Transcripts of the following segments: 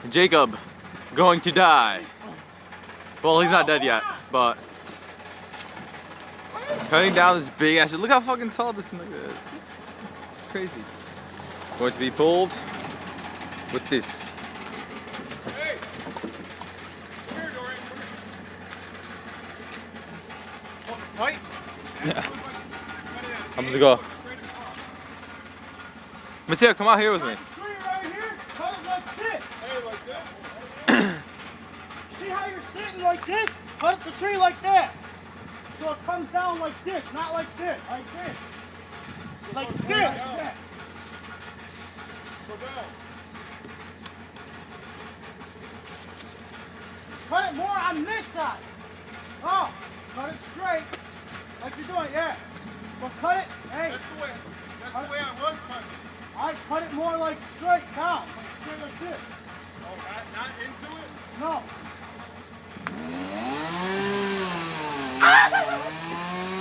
Jacob going to die. Well, he's not dead yet, but cutting down this big ass. Look how fucking tall this nigga is. It's crazy. Going to be pulled with this. Hey! Come here, Dorian. Come here. Tight? Yeah. I'm just gonna go. Mateo, come out here with me. Tree right here, cut it like this. Hey, like this? See how you're sitting like this? Cut the tree like that. So it comes down like this, not like this. Like this. Like this. Yeah. Go down. Cut it more on this side. Oh, cut it straight. Like you're doing, yeah. But cut it, hey. That's the way I was cutting. I cut it more like straight down. Like straight like this. Oh, not into it? No.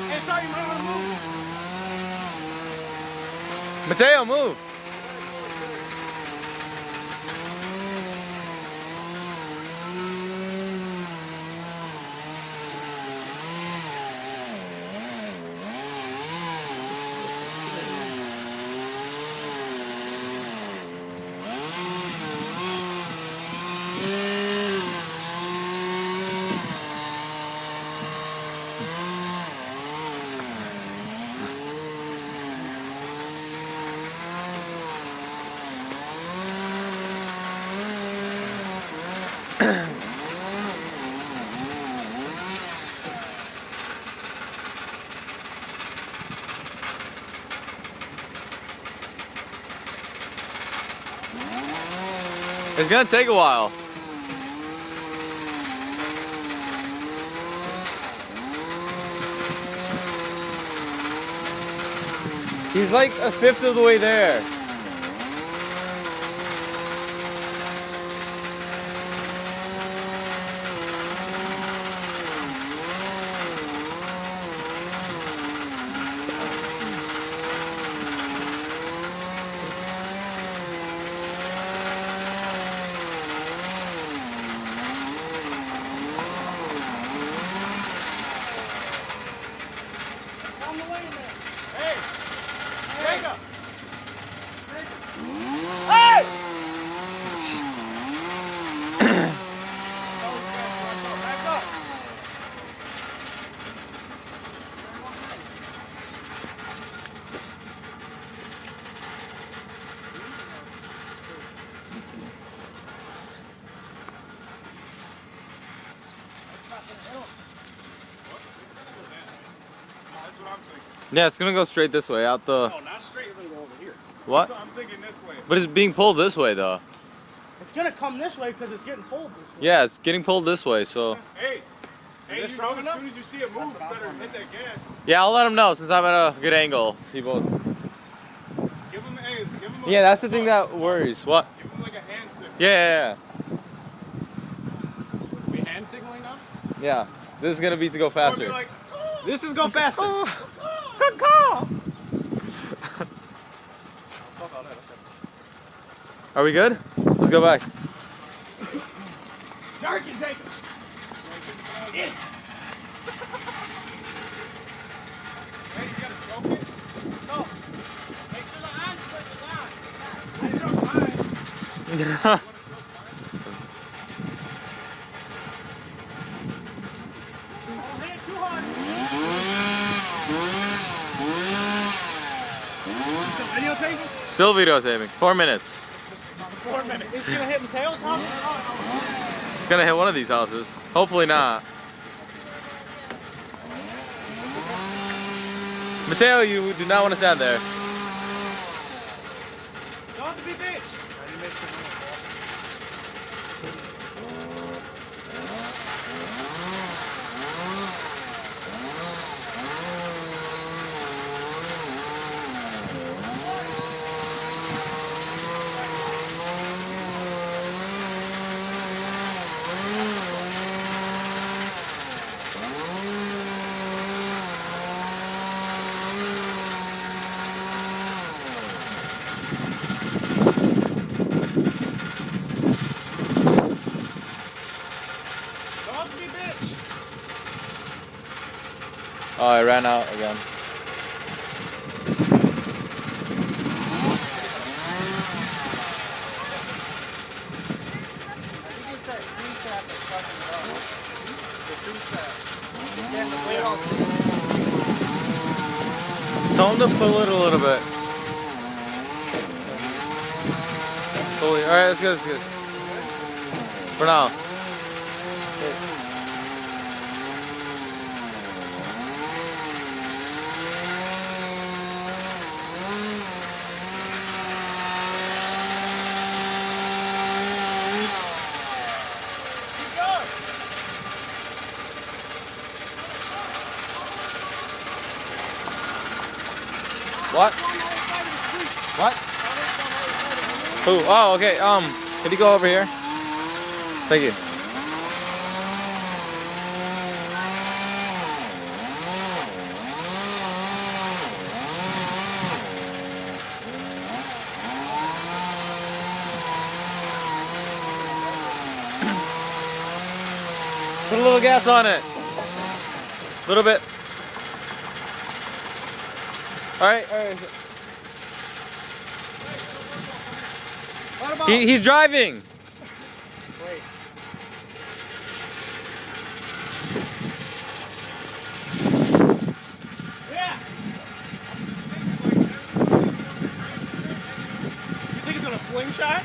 Hey, sorry, you might want to move. Mateo, move. It's gonna take a while. He's like a fifth of the way there. On the way in there. Hey! Jacob! Hey! Back up. That's what I'm thinking. Yeah, it's gonna go straight this way, out the. No, not straight. It's gonna go over here. What? So I'm thinking this way. But it's being pulled this way though. It's gonna come this way because it's getting pulled this way. Yeah, it's getting pulled this way, so. Hey, hey, this you strong know, enough? as soon as you see it move, you better hit that gas. Yeah, I'll let him know since I'm at a good angle. See both. Give him, hey, give him a Yeah, that's the thing that worries. What? Give him like a hand signal. Yeah. We hand signaling now? Yeah. This is gonna be to go Or be faster. like, This is go faster. Good call. Are we good? Let's go back. Dark and take it. In. Hey, you gotta choke it? No. Make sure the hand switch is on. I choked mine. Don't hit it too hard. Still videotaping? Still videotaping. 4 minutes. 4 minutes. It's gonna hit Mateo's house? It's gonna hit one of these houses. Hopefully not. Mateo, you do not want to stand there. Don't have to be bitch. Oh, I ran out again. Tell him to pull it a little bit. Fully. Alright, that's good, that's good. For now. What? What? Who? Oh, okay. Can you go over here? Thank you. Put a little gas on it. A little bit. All right. What about? He's driving. Wait. Yeah. You think it's on a slingshot?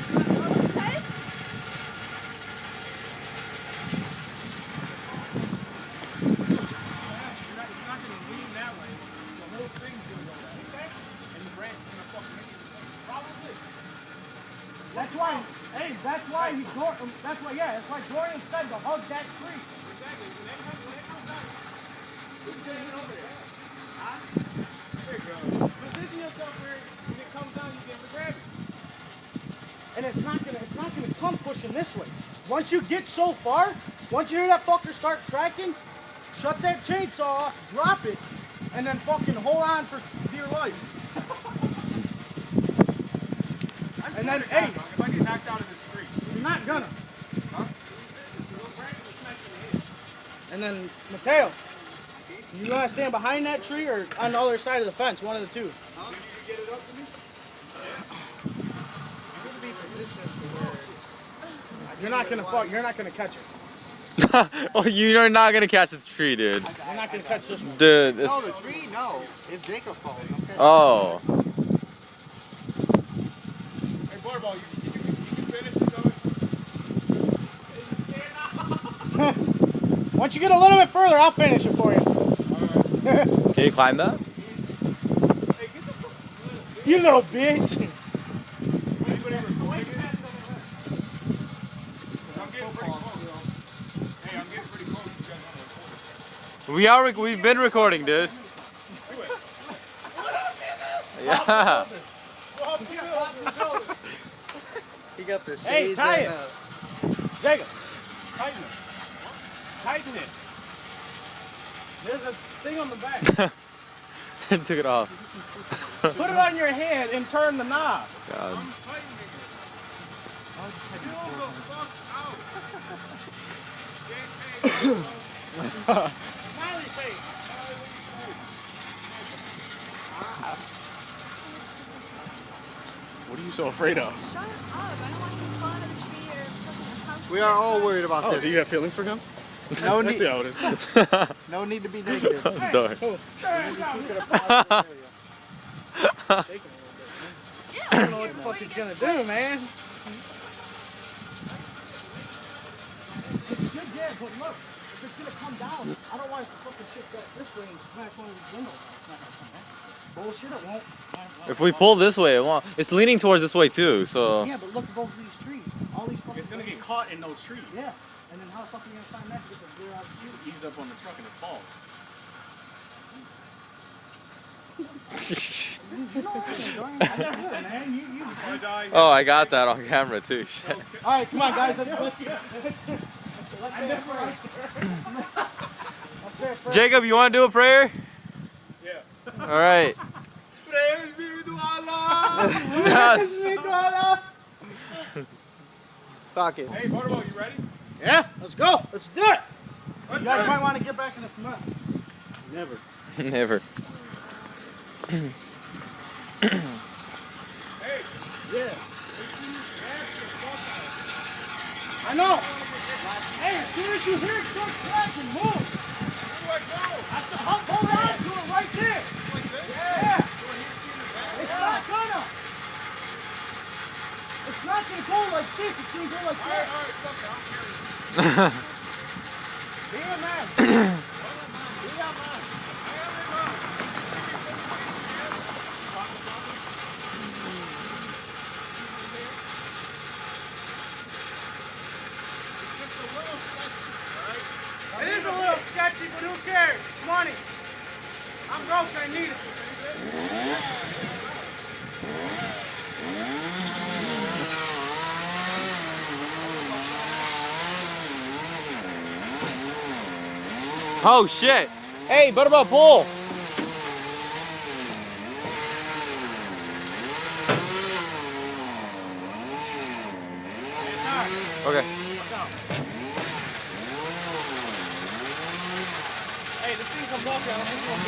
That's why. Hey, that's why that's why Dorian said to hug that tree. Exactly. When it comes down, sit down over there. Huh? There you go. Position yourself where when it comes down, you get to grab it. And it's not gonna come pushing this way. Once you get so far, once you hear that fucker start cracking, shut that chainsaw off, drop it, and then fucking hold on for dear life. And then, hey, If I get knocked out in the street. you're not gonna. And then, Mateo, you gonna stand behind that tree or on the other side of the fence? One of the two. Huh? You get it up to me? You're not gonna fuck. You're not gonna catch it. Oh, you're not gonna catch the tree, dude. You're not gonna catch this one. Dude, this. No, the tree, no. If Jacob falls, okay. Oh. Hey, Barbell, you can finish it going? Once you get a little bit further, I'll finish it for you. Can you climb that? Hey, get the fuck. You little bitch. Anybody recording it? I'm getting pretty close. Hey, I'm getting pretty close. You guys want to record? We've been recording, dude. Yeah. He got the shades Hey, tie it. and, Jacob, tighten it. Tighten it. There's a thing on the back. Took it off. Put it on your hand and turn the knob. God. I'm tightening it. Get the fuck out. Smiley face. What are you so afraid of? Shut up. I don't want to make fun of the tree or fucking house. we are all worried about Oh, this. do you have feelings for him? No I need, see how it is. no need to be negative. Darn. I don't know what the fuck it's gonna do, man. It should, yeah, but look, if it's gonna come down, I don't want it to fucking shit back this way and smash one of these windows. It's not gonna come back. Bullshit, it won't. If we pull this way, it won't. It's leaning towards this way too, so. Yeah, but look at both of these trees. All these fucking. It's gonna get caught in those trees. Yeah, and then how the fuck are you gonna find that to get the rear out of the Ease up on the truck and it falls. You know what I never said, man. You. Oh, I got that on camera too. Shit. All right, come on, guys. Let's say a prayer. Jacob, you want to do a prayer? Yeah. All right. Praise be to Allah. Yes. Fuck it. Hey, Barbell, you ready? Yeah, let's go. Let's do it. You guys might want to get back in the cement. Never. Never. I know. Hey, as soon as you hear it start cracking, move. Hold on to it right there. Yeah. It's not gonna. It's not gonna go like this. It's gonna go like that. Be a man. Be a man. It is a little sketchy, but who cares? Money. I'm broke, I need it. Oh shit! Hey, Butterball, pull! Okay. Hey, this thing comes off, y'all. This one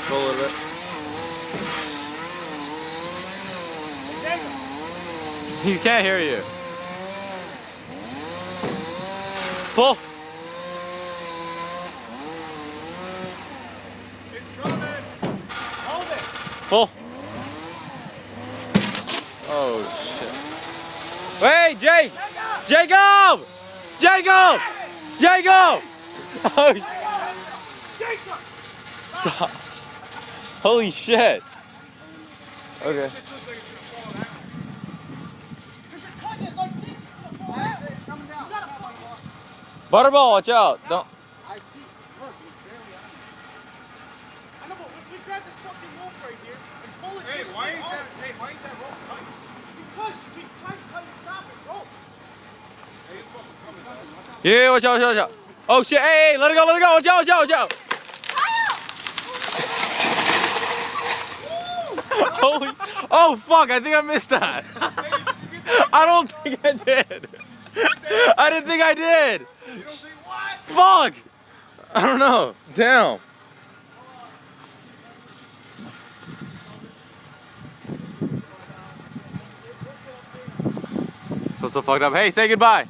Pull a little bit. He can't hear you. Pull. Hold it. Pull. Oh shit. Wait, Jay! Jacob! Jacob! Jacob! Oh, stop. Holy shit. Okay. Butterball, watch out. Don't. I know, but if we grab this fucking rope right here and pull it this way, why ain't that rope tight? because we tried to tell you to stop it, rope. Yeah, watch out, watch out, watch out. Oh shit, hey, let it go, watch out, watch out, watch out. Holy, oh fuck, I think I missed that. I don't think I did. I didn't think I did. Fuck. I don't know, damn. Feel so fucked up. Hey, say goodbye.